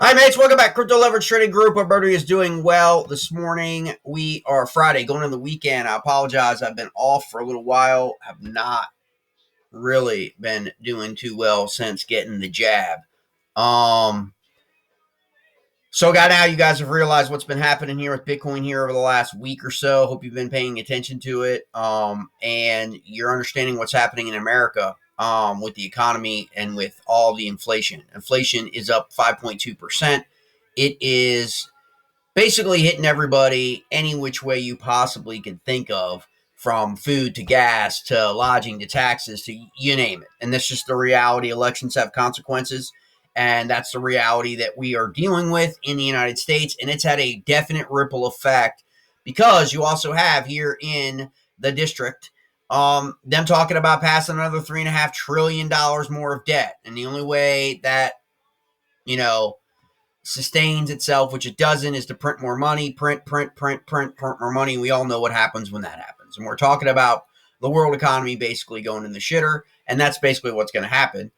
Hi, mates. Welcome back. Crypto Leverage Trading Group. Everybody is doing well this morning. We are Friday, going into the weekend. I apologize. I've been off for a little while. Have not really been doing too well since getting the jab. So now you guys have realized what's been happening here with Bitcoin here over the last week or so. Hope you've been paying attention to it. And you're understanding what's happening in America with the economy and with all the inflation. Inflation is up 5.2%. It is basically hitting everybody any which way you possibly could think of, from food to gas to lodging to taxes to you name it. And that's just the reality. Elections have consequences. And that's the reality that we are dealing with in the United States. And it's had a definite ripple effect because you also have here in the district them talking about passing another $3.5 trillion more of debt. And the only way that, sustains itself, which it doesn't, is to print more money, print more money. We all know what happens when that happens. And we're talking about the world economy basically going in the shitter. And that's basically what's going to happen.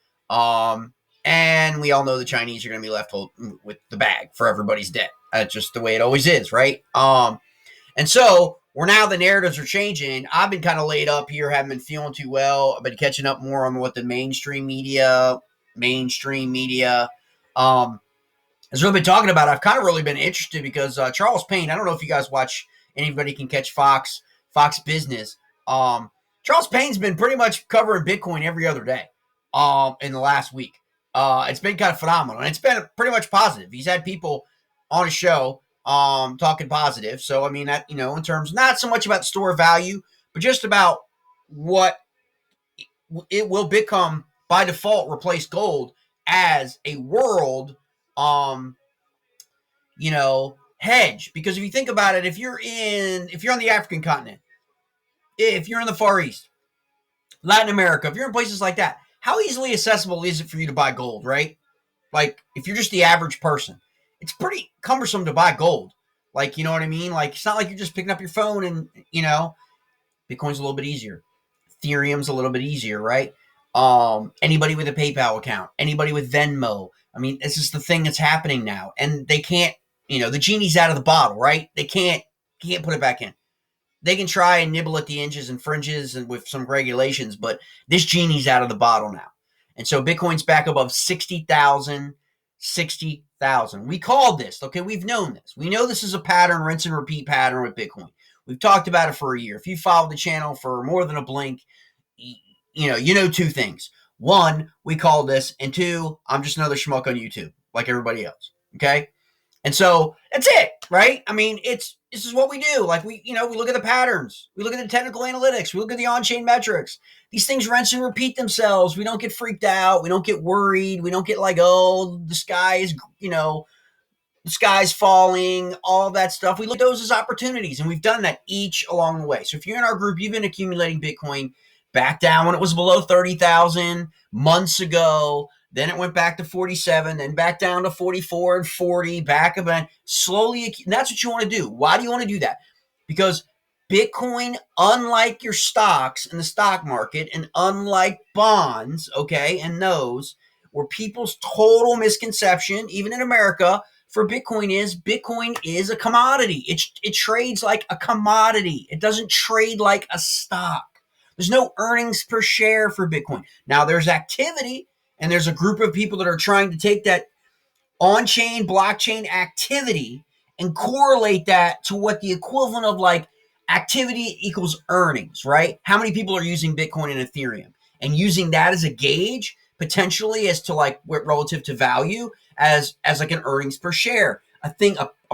And we all know the Chinese are going to be left with the bag for everybody's debt. That's just the way it always is, right? And so the narratives are changing. I've been kind of laid up here, haven't been feeling too well. I've been catching up more on what the mainstream media, has really been talking about. I've kind of really been interested because Charles Payne, I don't know if you guys watch, anybody can catch Fox Business. Charles Payne's been pretty much covering Bitcoin every other day in the last week. It's been kind of phenomenal, and it's been pretty much positive. He's had people on his show talking positive. So, I mean, that, in terms, not so much about store value, but just about what it will become by default, replace gold as a world hedge. Because if you think about it, if you're on the African continent, if you're in the Far East, Latin America, if you're in places like that, how easily accessible is it for you to buy gold, right? Like, if you're just the average person, it's pretty cumbersome to buy gold. Like, you know what I mean? Like, it's not like you're just picking up your phone and, Bitcoin's a little bit easier. Ethereum's a little bit easier, right? Anybody with a PayPal account, anybody with Venmo. I mean, this is the thing that's happening now. And they can't, the genie's out of the bottle, right? They can't put it back in. They can try and nibble at the inches and fringes and with some regulations, but this genie's out of the bottle now. And so Bitcoin's back above 60,000. We called this, okay? We've known this. We know this is a pattern, rinse and repeat pattern with Bitcoin. We've talked about it for a year. If you followed the channel for more than a blink, you know two things. One, we called this, and two, I'm just another schmuck on YouTube, like everybody else, okay? And so that's it, right? I mean, this is what we do. Like, we look at the patterns. We look at the technical analytics. We look at the on-chain metrics. These things rinse and repeat themselves. We don't get freaked out. We don't get worried. We don't get like, oh, the sky's falling, all that stuff. We look at those as opportunities, and we've done that each along the way. So if you're in our group, you've been accumulating Bitcoin back down when it was below 30,000 months ago. Then it went back to 47, then back down to 44 and 40, back again, slowly. And that's what you want to do. Why do you want to do that? Because Bitcoin, unlike your stocks in the stock market and unlike bonds, okay, and those, where people's total misconception, even in America, for Bitcoin is a commodity. It trades like a commodity. It doesn't trade like a stock. There's no earnings per share for Bitcoin. Now, there's activity, and there's a group of people that are trying to take that on-chain, blockchain activity and correlate that to what the equivalent of like activity equals earnings, right? How many people are using Bitcoin and Ethereum, and using that as a gauge potentially as to like what relative to value as like an earnings per share, a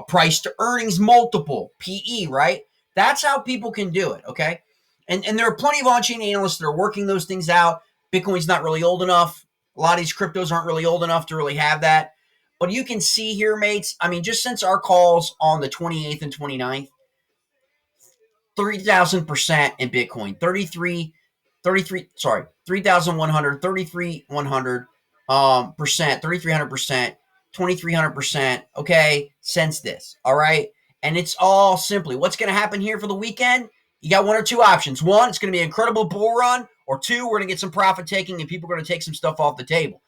price to earnings multiple, PE, right? That's how people can do it, okay? And there are plenty of on-chain analysts that are working those things out. Bitcoin's not really old enough. A lot of these cryptos aren't really old enough to really have that. But you can see here, mates, I mean, just since our calls on the 28th and 29th, 3,000% in Bitcoin, 3,100, 3,300%, 3,300%, 2,300%, okay, since this, all right? And it's all simply, what's going to happen here for the weekend? You got one or two options. One, it's going to be an incredible bull run, or two, we're going to get some profit taking and people are going to take some stuff off the table.